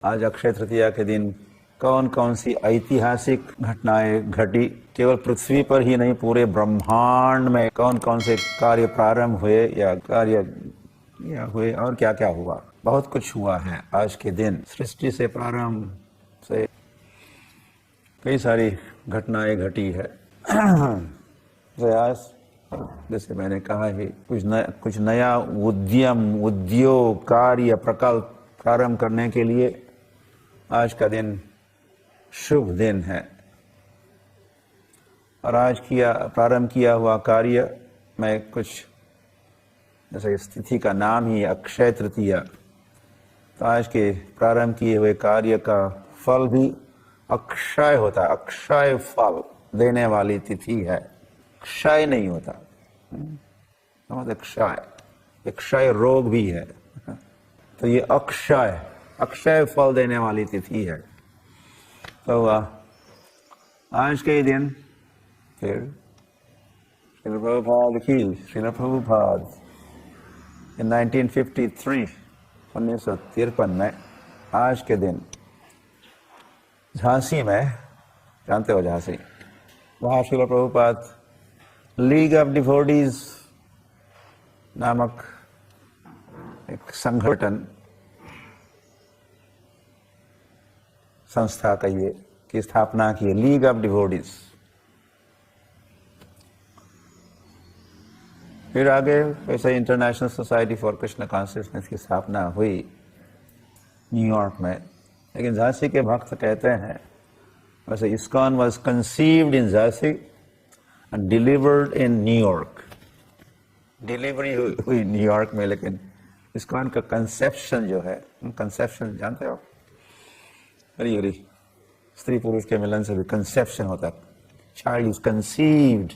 आज अक्षय तृतीया के दिन कौन कौन सी ऐतिहासिक घटनाएं घटी, केवल पृथ्वी पर ही नहीं पूरे ब्रह्मांड में कौन कौन से कार्य प्रारंभ हुए या हुए और क्या क्या हुआ। बहुत कुछ हुआ है आज के दिन। सृष्टि से प्रारंभ से कई सारी घटनाएं घटी है। प्रयास जैसे मैंने कहा है, कुछ नया उद्योग कार्य प्रकल्प प्रारंभ करने के लिए आज का दिन शुभ दिन है। और आज प्रारंभ किया हुआ कार्य में कुछ, जैसे इस तिथि का नाम ही अक्षय तृतीया, तो आज के प्रारंभ किए हुए कार्य का फल भी अक्षय होता है। अक्षय फल देने वाली तिथि है, क्षय नहीं होता। क्षय रोग भी है, तो ये अक्षय फल देने वाली तिथि है। तो आज के दिन फिर श्रील प्रभुपाद in 1953 में आज के दिन झांसी में, जानते हो झांसी, वहाँ Srila Prabhupada league of devotees नामक एक संगठन संस्था कहिए की स्थापना की, लीग ऑफ डिवोटीज। फिर आगे वैसे international society for Krishna consciousness की स्थापना हुई न्यूयॉर्क में। लेकिन झांसी के भक्त कहते हैं, वैसे ISKCON was conceived in Jhansi and delivered in New York. Delivery हुई न्यूयॉर्क में, लेकिन इस्कॉन का कंसेप्शन जो है, कंसेप्शन जानते हो, हरी स्त्री पुरुष के मिलन से भी कंसेप्शन होता है, चाइल्ड इज कंसीव्ड।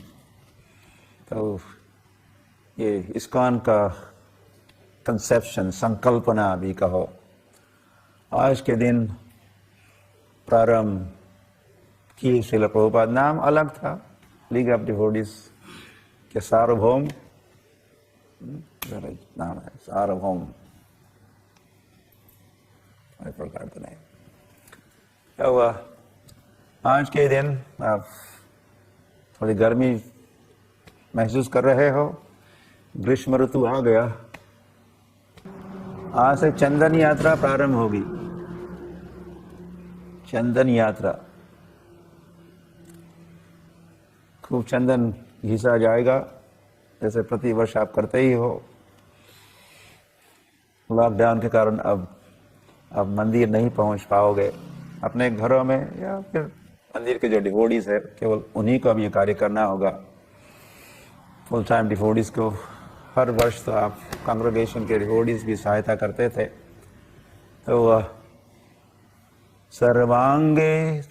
तो ये इस्कॉन का कंसेप्शन, संकल्पना भी कहो, आज के दिन प्रारंभ की श्रील प्रभुपाद। नाम अलग था, लीग ऑफ डिवोटीज के सार्वभौम नाम है, सार्वभौम प्रकार बनाए। तो आज के दिन आप थोड़ी गर्मी महसूस कर रहे हो, ग्रीष्म ऋतु आ गया। आज से चंदन यात्रा प्रारंभ होगी। चंदन यात्रा, खूब चंदन घिसा जाएगा, जैसे प्रति वर्ष आप करते ही हो। लॉकडाउन के कारण अब मंदिर नहीं पहुंच पाओगे अपने घरों में, या फिर मंदिर के जो डिवोटीज है केवल उन्हीं को अब ये कार्य करना होगा। फुल टाइम डिवोटीज को हर वर्ष तो आप कांग्रेगेशन के डिवोटीज भी सहायता करते थे। तो सर्वांगे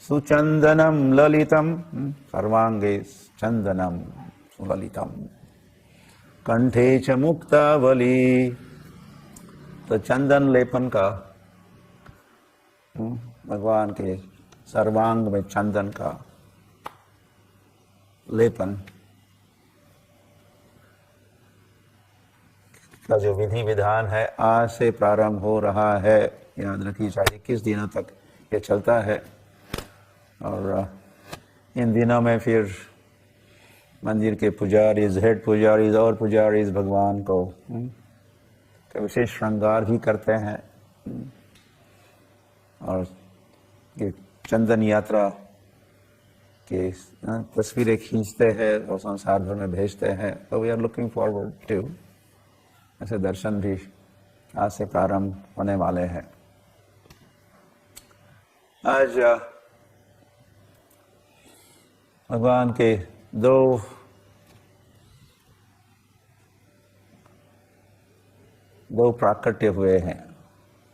सुचंदनम ललितम, सर्वांगे चंदनम सुललितम, कंठे च मुक्तावली। तो चंदन लेपन का, भगवान के सर्वांग में चंदन का लेपन का जो विधि विधान है आज से प्रारंभ हो रहा है। याद रखिए, चाहिए किस दिनों तक ये चलता है। और इन दिनों में फिर मंदिर के पुजारीज, हेड पुजारीज और पुजारीज भगवान को विशेष श्रृंगार भी करते हैं, और ये चंदन यात्रा के तस्वीरें खींचते हैं और संसार भर में भेजते हैं। तो we are looking forward to ऐसे दर्शन भी आज से प्रारंभ होने वाले हैं। आज भगवान के दो प्राकट्य हुए हैं,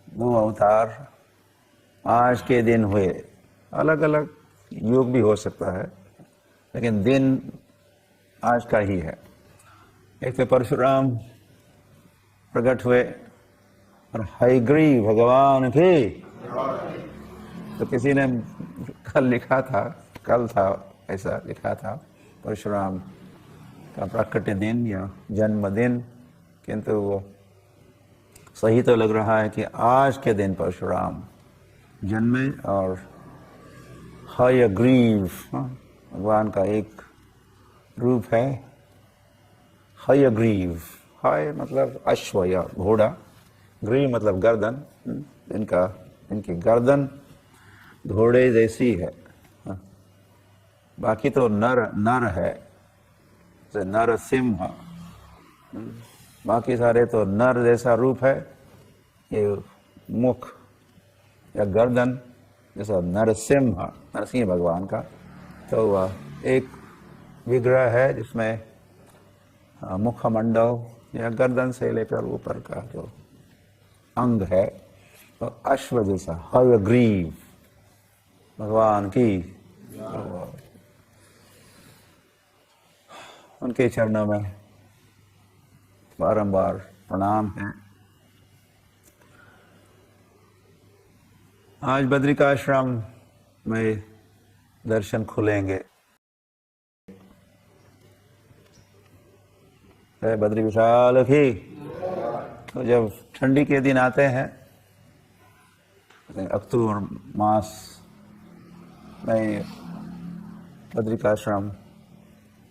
दो अवतार आज के दिन हुए। अलग अलग युग भी हो सकता है, लेकिन दिन आज का ही है। एक तो परशुराम प्रकट हुए और हयग्रीव भगवान के, तो किसी ने कल था ऐसा लिखा था परशुराम का प्राकट्य दिन या जन्मदिन, किंतु वो सही तो लग रहा है कि आज के दिन परशुराम जन्मे और हयग्रीव भगवान का एक रूप है। हयग्रीव, हय मतलब अश्व या घोड़ा, ग्रीव मतलब गर्दन। इनकी गर्दन घोड़े जैसी है। बाकी तो नर है, जैसे नरसिंह। बाकी सारे तो नर जैसा रूप है। ये मुख या गर्दन जैसा नरसिंह भगवान का। तो वह एक विग्रह है जिसमें मुखमंडल या गर्दन से लेकर ऊपर का जो अंग है तो अश्व जैसा हयग्रीव भगवान की। उनके चरणों में बारंबार प्रणाम है। आज बद्रिकाश्रम में दर्शन खुलेंगे। बद्री विशाल की। तो जब ठंडी के दिन आते हैं, अक्टूबर मास में बद्रिकाश्रम,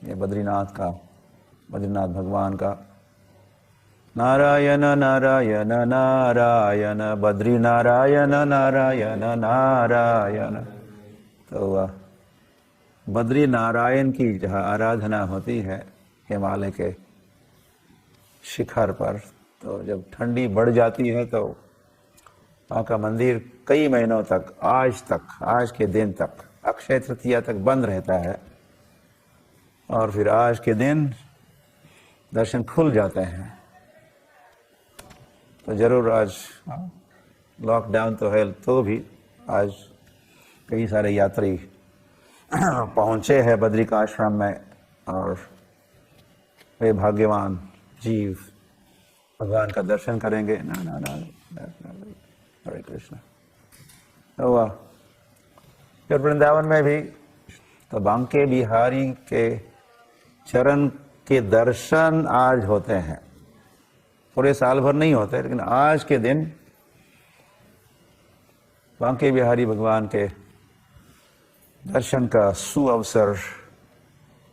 ये बद्रीनाथ भगवान का नारायण नारायण नारायण बद्री नारायण नारायण नारायण। तो बद्री नारायण की जहाँ आराधना होती है हिमालय के शिखर पर, तो जब ठंडी बढ़ जाती है तो वहाँ का मंदिर कई महीनों तक, आज के दिन तक, अक्षय तृतीया तक बंद रहता है। और फिर आज के दिन दर्शन खुल जाते हैं। तो जरूर आज लॉकडाउन तो है, तो भी आज कई सारे यात्री पहुंचे हैं बद्रिकाश्रम में, और वे भाग्यवान जीव भगवान का दर्शन करेंगे। हरे कृष्ण। तो फिर वृंदावन में भी तो बांके बिहारी के चरण के दर्शन आज होते हैं। पूरे साल भर नहीं होते, लेकिन आज के दिन बांके बिहारी भगवान के दर्शन का सुअवसर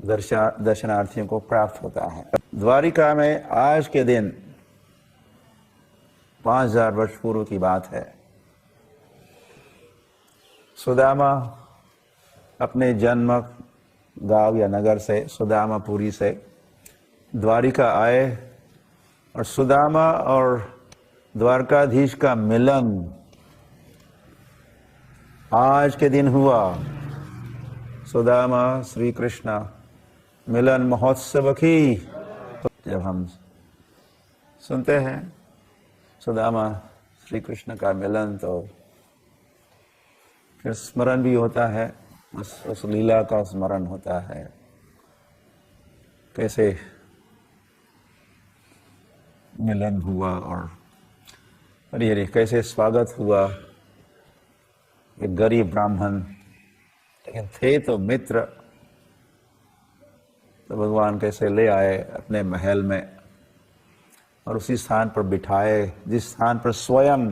दर्शनार्थियों को प्राप्त होता है। द्वारिका में आज के दिन 5000 वर्ष पूर्व की बात है। सुदामा अपने जन्म गांव या नगर से, सुदामापुरी से द्वारिका आए, और सुदामा और द्वारकाधीश का मिलन आज के दिन हुआ। सुदामा श्री कृष्ण मिलन महोत्सव की। जब हम सुनते हैं सुदामा श्री कृष्ण का मिलन, तो फिर स्मरण भी होता है, उस लीला का स्मरण होता है। कैसे मिलन हुआ और हरी कैसे स्वागत हुआ। एक गरीब ब्राह्मण, लेकिन थे तो मित्र, तो भगवान कैसे ले आए अपने महल में और उसी स्थान पर बिठाए जिस स्थान पर स्वयं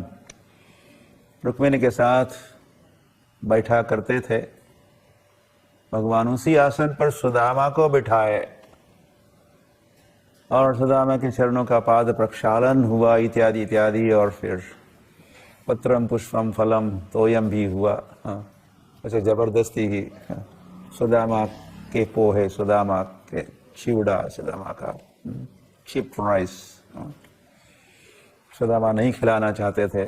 रुक्मिणी के साथ बैठा करते थे। भगवान उसी आसन पर सुदामा को बिठाए और सुदामा के चरणों का पाद प्रक्षालन हुआ, इत्यादि इत्यादि। और फिर पत्रम पुष्पम फलम तोयम भी हुआ। ऐसे जबरदस्ती ही सुदामा के पोहे, सुदामा के चिवड़ा, सुदामा का चिप राइस सुदामा नहीं खिलाना चाहते थे,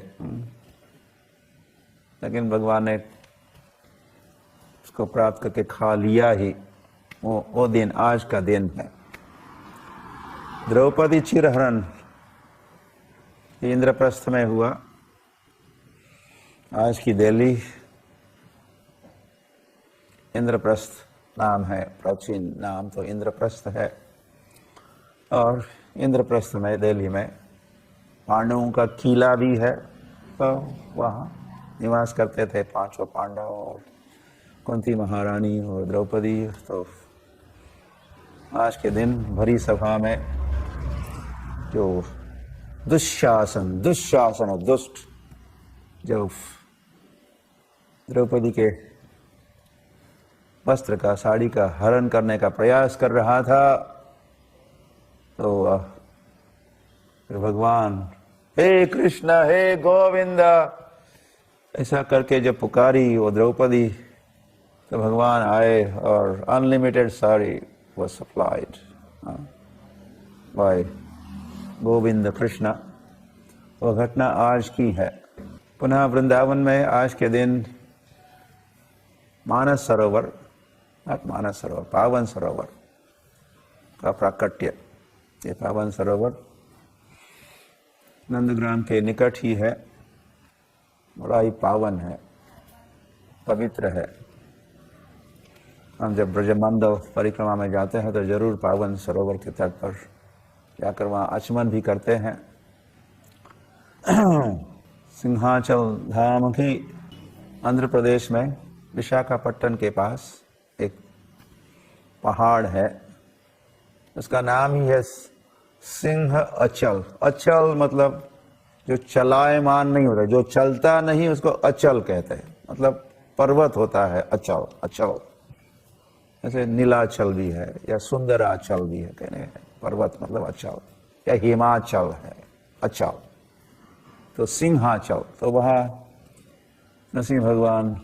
लेकिन भगवान ने उसको प्राप्त करके खा लिया ही। वो दिन आज का दिन है। द्रौपदी चिरहरण इंद्रप्रस्थ में हुआ। आज की दिल्ली इंद्रप्रस्थ नाम है, प्राचीन नाम तो इंद्रप्रस्थ है। और इंद्रप्रस्थ में, दिल्ली में पांडवों का किला भी है, तो वहाँ निवास करते थे पांचों पांडव और कुंती महारानी और द्रौपदी। तो आज के दिन भरी सभा में जो दुशासन, दुशासन और दुष्ट जो द्रौपदी के वस्त्र का, साड़ी का हरण करने का प्रयास कर रहा था, तो फिर भगवान हे कृष्ण हे गोविंद ऐसा करके जब पुकारी वो द्रौपदी, तो भगवान आए और unlimited sari was supplied by Govind Krishna. वो घटना आज की है। पुनः वृंदावन में आज के दिन मानस सरोवर, मानस सरोवर, पावन सरोवर का प्राकट्य। ये पावन सरोवर नंदग्राम के निकट ही है, बड़ा ही पावन है, पवित्र है। हम जब ब्रजमंडल परिक्रमा में जाते हैं तो जरूर पावन सरोवर के तट पर जाकर वहाँ आचमन भी करते हैं। सिंहाचल धाम की आंध्र प्रदेश में विशाखापट्टनम के पास एक पहाड़ है, उसका नाम ही है सिंह अचल। अचल मतलब जो चलायमान नहीं होता, जो चलता नहीं उसको अचल कहते हैं। मतलब पर्वत होता है अचल, अचल जैसे नीलाचल भी है या सुंदराचल भी है, कहने पर्वत मतलब अचल, या हिमाचल है अचल, तो सिंहाचल। तो वहाँ नरसिंह भगवान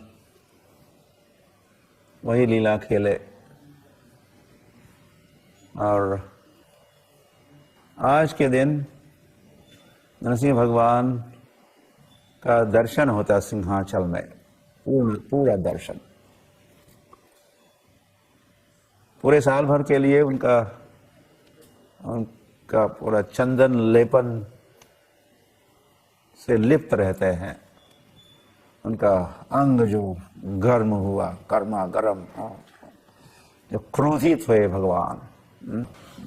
वही लीला खेले। और आज के दिन नरसिंह भगवान का दर्शन होता है सिंहाचल में, पूरा दर्शन। पूरे साल भर के लिए उनका पूरा चंदन लेपन से लिप्त रहते हैं। उनका अंग जो गर्म हुआ, गर्मा गर्म, जो क्रोधित हुए भगवान,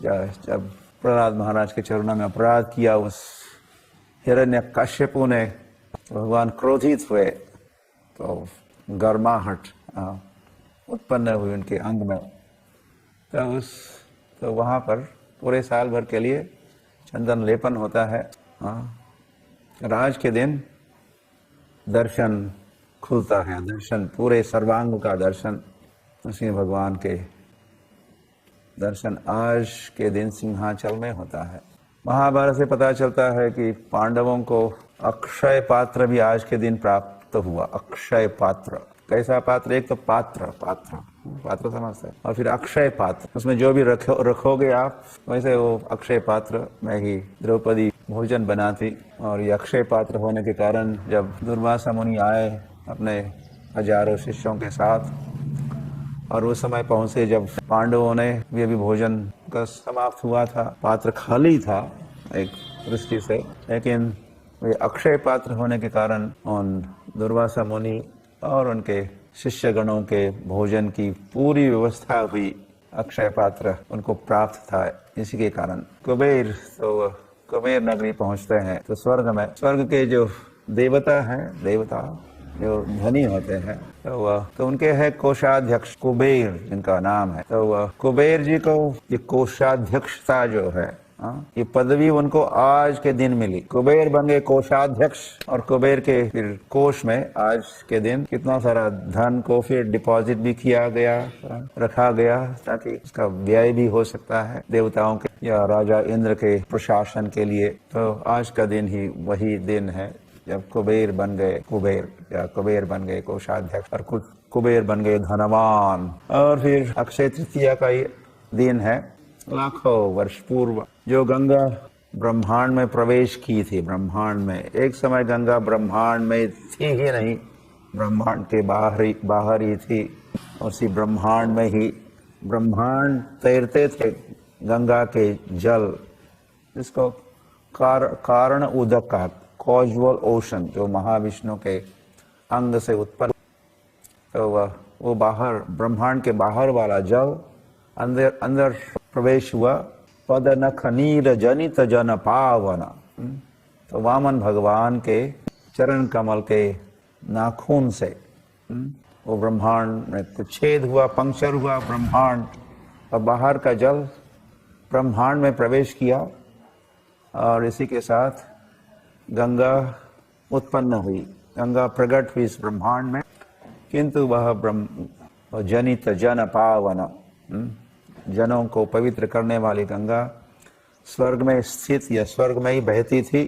जब प्रहलाद महाराज के चरणों में अपराध किया उस हिरण्यकश्यपु ने, भगवान क्रोधित हुए, तो गर्माहट उत्पन्न हुई उनके अंग में। तो वहाँ पर पूरे साल भर के लिए चंदन लेपन होता है। और आज के दिन दर्शन खुलता है, दर्शन पूरे सर्वांग का दर्शन, नरसिंह भगवान के दर्शन आज के दिन सिंहाचल में होता है। महाभारत से पता चलता है कि पांडवों को अक्षय पात्र भी आज के दिन प्राप्त हुआ। अक्षय पात्र कैसा पात्र? एक तो पात्र समझते हैं, और फिर अक्षय पात्र, उसमें जो भी रखोगे आप, वैसे वो अक्षय पात्र में ही द्रौपदी भोजन बनाती। और ये अक्षय पात्र होने के कारण जब दुर्वासा मुनि आए अपने हजारों शिष्यों के साथ, और उस समय पहुंचे जब पांडवों ने भी अभी भोजन का समाप्त हुआ था, पात्र खाली था एक दृष्टि से, लेकिन वे अक्षय पात्र होने के कारण उन दुर्वासा मुनि और उनके शिष्यगणों के भोजन की पूरी व्यवस्था हुई। अक्षय पात्र उनको प्राप्त था। इसी के कारण कुबेर, तो कुबेर नगरी पहुंचते हैं तो स्वर्ग के जो देवता हैं, देवता जो धनी होते हैं, तो उनके है कोषाध्यक्ष कुबेर जिनका नाम है। तो कुबेर जी को ये कोषाध्यक्षता जो है, ये पदवी उनको आज के दिन मिली। कुबेर बन गए कोषाध्यक्ष, और कुबेर के फिर कोष में आज के दिन कितना सारा धन को फिर डिपॉजिट भी किया गया, रखा गया, ताकि उसका व्यय भी हो सकता है देवताओं के या राजा इंद्र के प्रशासन के लिए। तो आज का दिन ही वही दिन है जब कुबेर बन गए कुबेर, या कुबेर बन गए कोषाध्यक्ष, और कुबेर बन गए धनवान। और फिर अक्षय तृतीया का ये दिन है। लाखों वर्ष पूर्व जो गंगा ब्रह्मांड में प्रवेश की थी, ब्रह्मांड में, एक समय गंगा ब्रह्मांड में थी ही नहीं, ब्रह्मांड के बाहर ही थी। उसी ब्रह्मांड में ही ब्रह्मांड तैरते थे गंगा के जल, जिसको कारण उदक का कॉजुअल ओशन, जो महाविष्णु के अंग से उत्पन्न, तो वो बाहर ब्रह्मांड के बाहर वाला जल अंदर प्रवेश हुआ। पद नख नीर जनित जन पावन, तो वामन भगवान के चरण कमल के नाखून से वो ब्रह्मांड में कुछ छेद हुआ, पंक्चर हुआ ब्रह्मांड, और बाहर का जल ब्रह्मांड में प्रवेश किया। और इसी के साथ गंगा उत्पन्न हुई, गंगा प्रकट हुई इस ब्रह्मांड में। किंतु वह ब्रह्म जनित जन पावन, जनों को पवित्र करने वाली गंगा स्वर्ग में स्थित या स्वर्ग में ही बहती थी।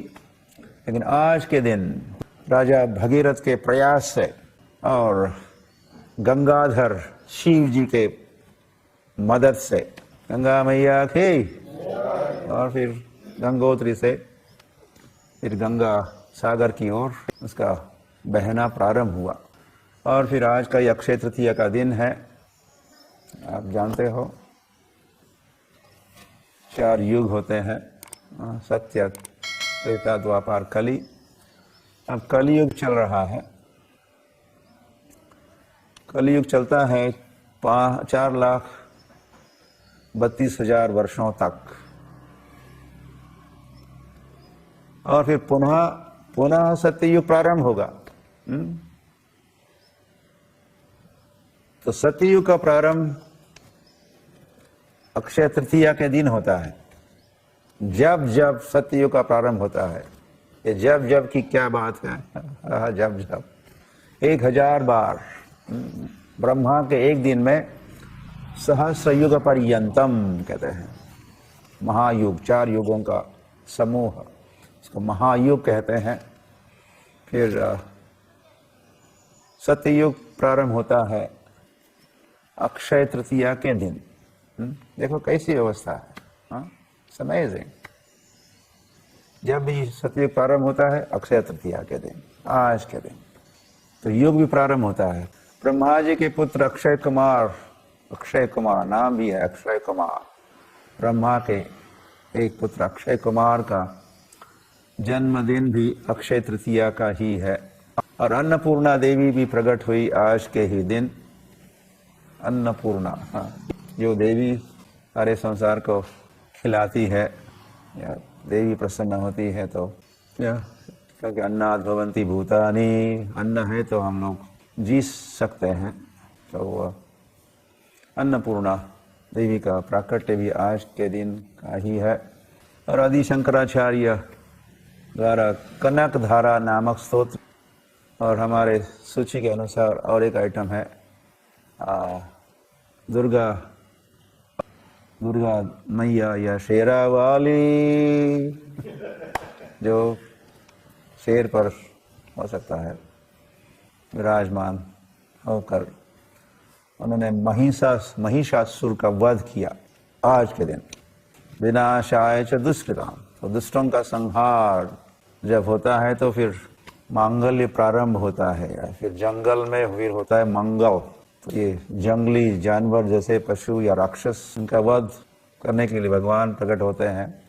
लेकिन आज के दिन राजा भगीरथ के प्रयास से और गंगाधर शिव जी के मदद से गंगा मैया की, और फिर गंगोत्री से फिर गंगा सागर की ओर उसका बहना प्रारंभ हुआ। और फिर आज का यह अक्षय तृतीया का दिन है। आप जानते हो 4 युग होते हैं, सत्य, त्रेता, द्वापर, कली। अब कलयुग चल रहा है। कलयुग चलता है 4,32,000 वर्षों तक, और फिर पुनः सत्ययुग प्रारंभ होगा। तो सत्ययुग का प्रारंभ अक्षय तृतीया के दिन होता है। जब जब सत्ययुग का प्रारंभ होता है, ये जब जब की क्या बात है, जब जब 1000 बार ब्रह्मा के एक दिन में सहस्र युग पर्यंतम कहते हैं। महायुग, 4 युगों का समूह, इसको महायुग कहते हैं। फिर सत्ययुग प्रारंभ होता है अक्षय तृतीया के दिन। देखो कैसी व्यवस्था है, अमेजिंग। जब भी सत्ययुग प्रारंभ होता है अक्षय तृतीया के दिन, आज के दिन, तो युग भी प्रारंभ होता है। ब्रह्मा जी के पुत्र अक्षय कुमार, अक्षय कुमार नाम भी है अक्षय कुमार, ब्रह्मा के एक पुत्र अक्षय कुमार का जन्मदिन भी अक्षय तृतीया का ही है। और अन्नपूर्णा देवी भी प्रकट हुई आज के ही दिन। अन्नपूर्णा, जो देवी सारे संसार को खिलाती है, या देवी प्रसन्न होती है तो क्योंकि अन्नाद भवन्ति भूतानि, अन्न है तो हम लोग जी सकते हैं। तो अन्नपूर्णा देवी का प्राकट्य भी आज के दिन का ही है। और आदि शंकराचार्य द्वारा कनक धारा नामक स्तोत्र, और हमारे सूची के अनुसार और एक आइटम है दुर्गा मैया या शेरा वाली, जो शेर पर हो सकता है विराजमान होकर उन्होंने महिषासुर का वध किया आज के दिन। विनाशाय च दुष्कृताम, तो दुष्टों का संहार जब होता है तो फिर मांगल्य प्रारंभ होता है, या फिर जंगल में फिर होता है मंगल। तो ये जंगली जानवर जैसे पशु या राक्षस, इनका वध करने के लिए भगवान प्रकट होते हैं।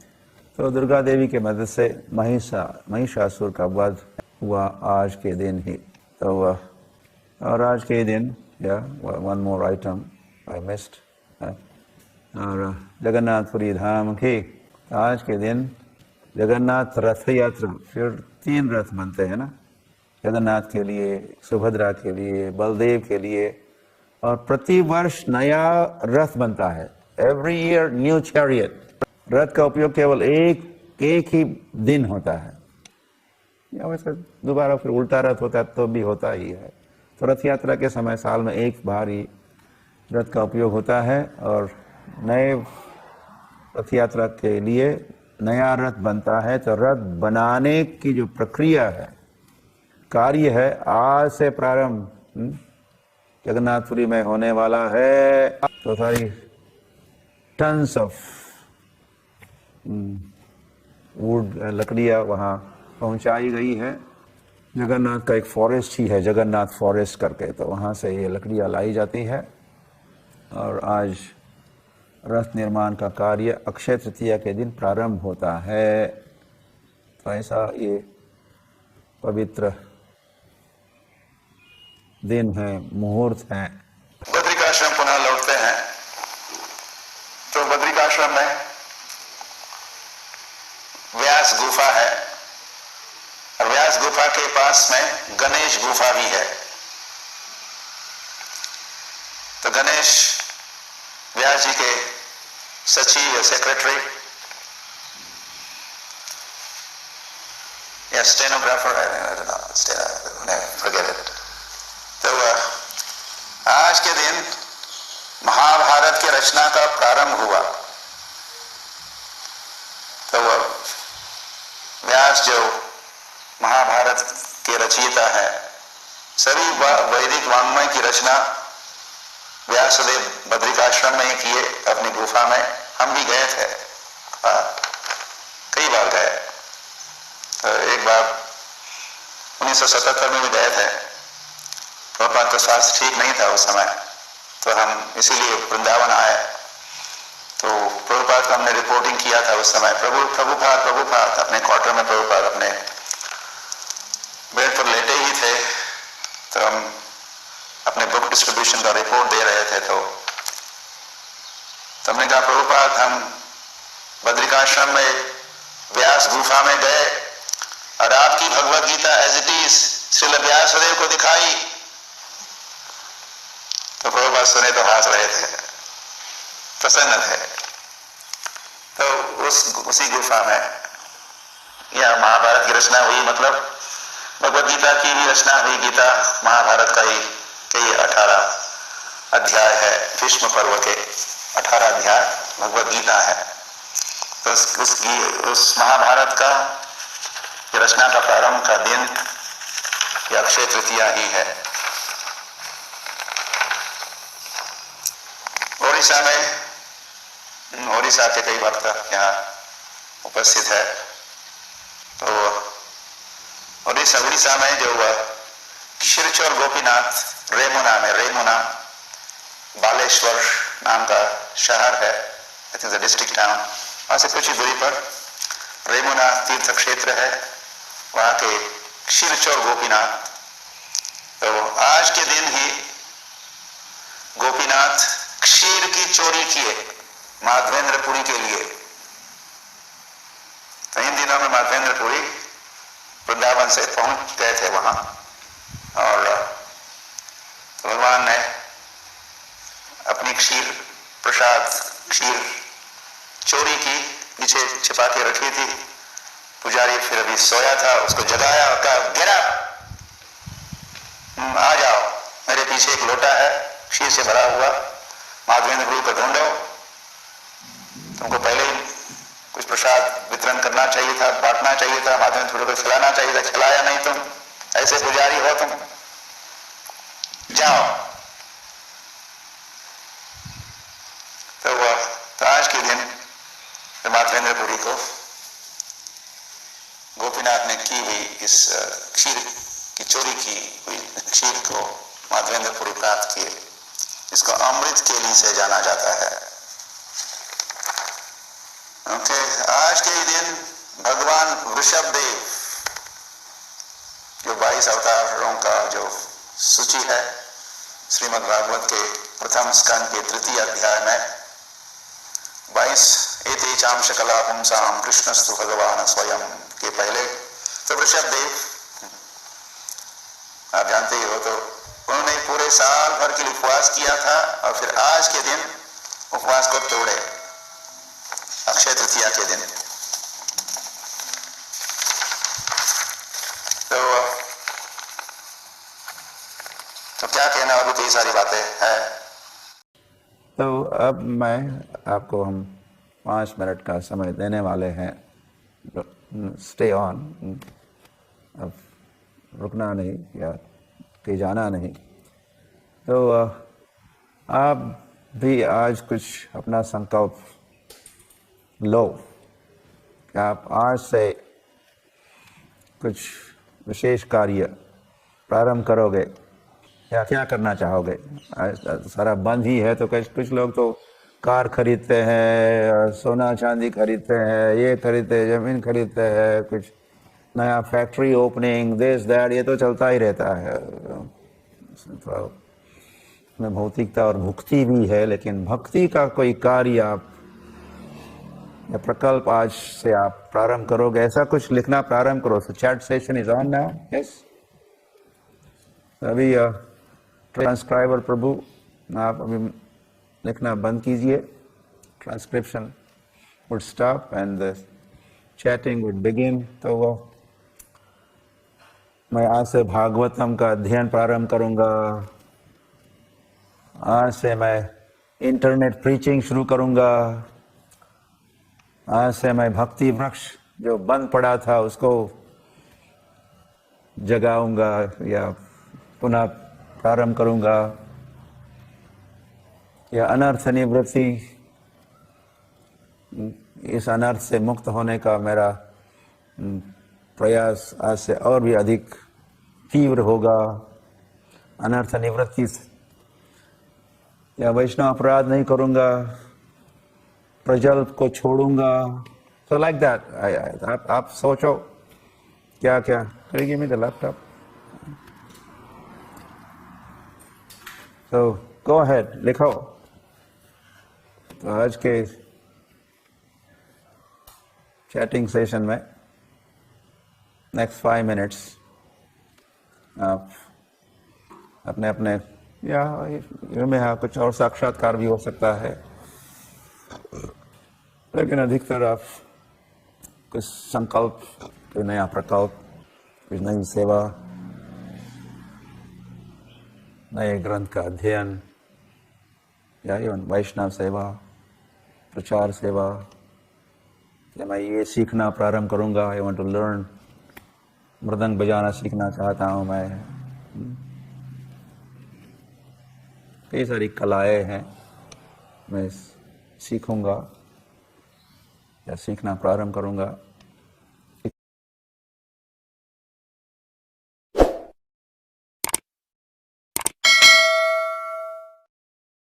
तो दुर्गा देवी के मदद से महिषासुर का वध हुआ आज के दिन ही। तो और आज के दिन one more item I missed, और जगन्नाथपुरी धाम की आज के दिन जगन्नाथ रथ यात्रा, फिर 3 रथ बनते हैं ना, जगन्नाथ के लिए, सुभद्रा के लिए, बलदेव के लिए, और प्रति वर्ष नया रथ बनता है। Every year new chariot. रथ का उपयोग केवल एक ही दिन होता है, या वैसे दोबारा फिर उल्टा रथ होता है तो भी होता ही है। तो रथ यात्रा के समय साल में एक बार ही रथ का उपयोग होता है, और नए रथ यात्रा के लिए नया रथ बनता है। तो रथ बनाने की जो प्रक्रिया है, कार्य है, आज से प्रारंभ जगन्नाथपुरी में होने वाला है। तो सारी टन्स ऑफ वुड, लकड़ियाँ वहाँ पहुँचाई गई है। जगन्नाथ का एक फॉरेस्ट ही है, जगन्नाथ फॉरेस्ट करके, तो वहाँ से ये लकड़ियाँ लाई जाती है। और आज रथ निर्माण का कार्य अक्षय तृतीया के दिन प्रारंभ होता है। तो ऐसा ये पवित्र दिन है, मुहूर्त है। बद्रिकाश्रम पुनः लौटते हैं। तो बद्रिकाश्रम में व्यास गुफा है, और व्यास गुफा के पास में गणेश गुफा भी है। तो गणेश व्यास जी के सचिव या सेक्रेटरी, या स्टेनोग्राफर है, forget it. तो आज के दिन महाभारत की रचना का प्रारंभ हुआ। तो व्यास जो महाभारत के रचयिता है, सभी वैदिक वाङ्मय की रचना व्यासदेव बद्रिकाश्रम में ही किए, अपनी गुफा में। हम भी गए थे, कई बार गए। तो एक बार 1977 में भी गए थे। प्रभुपाद का स्वास्थ्य ठीक नहीं था उस समय, तो हम इसीलिए वृंदावन आए। तो प्रभुपाद को हमने रिपोर्टिंग किया था उस समय। प्रभुपाद अपने क्वार्टर में, प्रभुपाद अपने बेड पर लेटे ही थे। तो हम अपने बुक डिस्ट्रीब्यूशन का रिपोर्ट दे रहे थे। तो हमने कहा, प्रभुपाद हम बद्रिकाश्रम में व्यास गुफा में गए और आपकी Bhagavad Gita as it is Srila Vyasadeva को दिखाई। तो प्रभुपाद सुने तो हंस रहे थे, प्रसन्न थे। तो उसी गुफा में यह महाभारत की रचना हुई, मतलब भगवत गीता की भी रचना हुई। गीता महाभारत का ही कई 18 अध्याय है, भीष्म पर्व के 18 अध्याय भगवत गीता है। तो उस महाभारत का रचना का प्रारंभ का दिन या अक्षय तृतीया ही है। ओडिशा में, ओडिशा के कई भक्त यहाँ उपस्थित है। तो उड़ीसा में जो क्षीरचोर गोपीनाथ रेमुना बालेश्वर नाम का शहर है, आई थिंक डिस्ट्रिक्ट टाउन, वहां से कुछ ही दूरी पर रेमुना तीर्थ क्षेत्र है, वहां के क्षीरचोर गोपीनाथ। तो आज के दिन ही गोपीनाथ क्षीर की चोरी किए माधवेंद्रपुरी के लिए। तो इन दिनों में माधवेंद्रपुरी वृंदावन से पहुंच गए थे वहां, और भगवान ने अपनी क्षीर चोरी की, नीचे छिपा के रखी थी। पुजारी फिर अभी सोया था, उसको जगाया और कहा, गिरा, आ जाओ, मेरे पीछे एक लोटा है क्षीर से भरा हुआ, माधवेंद्रपुरी को ढूंढो। तुमको पहले ही कुछ प्रसाद वितरण करना चाहिए था, बांटना चाहिए था, माधवेंद्रपुरी को खिलाना चाहिए था, खिलाया नहीं तुम, ऐसे पुजारी हो तुम, जाओ। तो आज के दिन माधवेंद्रपुरी को गोपीनाथ ने की हुई इस क्षीर की चोरी की हुई क्षीर को माधवेंद्रपुरी प्राप्त किए, इसको अमृत केली से जाना जाता है। ओके, आज के ही दिन भगवान वृषभदेव, जो 22 अवतारों का जो सूची है, श्रीमद् भागवत के प्रथम स्कंद के 3 अध्याय में 22 एतेचाम शकला पुंसाम कृष्णस्तु भगवान स्वयं के पहले तो वृषभदेव, आप जानते ही हो, तो उन्होंने पूरे साल भर के लिए उपवास किया था और फिर आज के दिन उपवास को तोड़े, अक्षय तृतीया के दिन। तो क्या कहना, अभी तो ये सारी बातें हैं। तो अब हम 5 मिनट का समय देने वाले हैं। स्टे ऑन, अब रुकना नहीं या कहीं जाना नहीं। तो आप भी आज कुछ अपना संकल्प लो कि आप आज से कुछ विशेष कार्य प्रारंभ करोगे या क्या करना चाहोगे। सारा बंद ही है, तो कुछ लोग तो कार खरीदते हैं, सोना चांदी खरीदते हैं, ये खरीदते हैं, जमीन खरीदते हैं, कुछ नया फैक्ट्री ओपनिंग, दिस दैट, ये तो चलता ही रहता है। तो में भौतिकता और भुक्ति भी है, लेकिन भक्ति का कोई कार्य आप या प्रकल्प आज से आप प्रारंभ करोगे, ऐसा कुछ लिखना प्रारंभ करो। So chat session is on now. Yes, अभी ट्रांसक्राइबर प्रभु, आप अभी लिखना बंद कीजिए। Transcription would stop and the chatting would begin. तो मैं आज से भागवतम का अध्ययन प्रारंभ करूंगा, आज से मैं इंटरनेट प्रीचिंग शुरू करूंगा, आज से मैं भक्ति वृक्ष जो बंद पड़ा था उसको जगाऊंगा या पुनः प्रारंभ करूंगा, या अनर्थ निवृत्ति, इस अनर्थ से मुक्त होने का मेरा प्रयास आज से और भी अधिक तीव्र होगा, अनर्थ निवृत्ति, या वैष्णव अपराध नहीं करूंगा, प्रजल्प को छोड़ूंगा। So like that, आप सोचो क्या क्या करेगी मेरा लैपटॉप। So go ahead, लिखो। तो आज के चैटिंग सेशन में नेक्स्ट 5 मिनट्स आप अपने अपने या में कुछ और साक्षात्कार भी हो सकता है, लेकिन अधिकतर आप कुछ संकल्प, कोई नया प्रकल्प, कुछ नई सेवा, नए ग्रंथ का अध्ययन, या इवन वैष्णव सेवा, प्रचार सेवा, या मैं ये सीखना प्रारंभ करूंगा, आई वांट टू लर्न, मृदंग बजाना सीखना चाहता हूं मैं। कई सारी कलाएं हैं, मैं सीखूंगा या सीखना प्रारंभ करूंगा।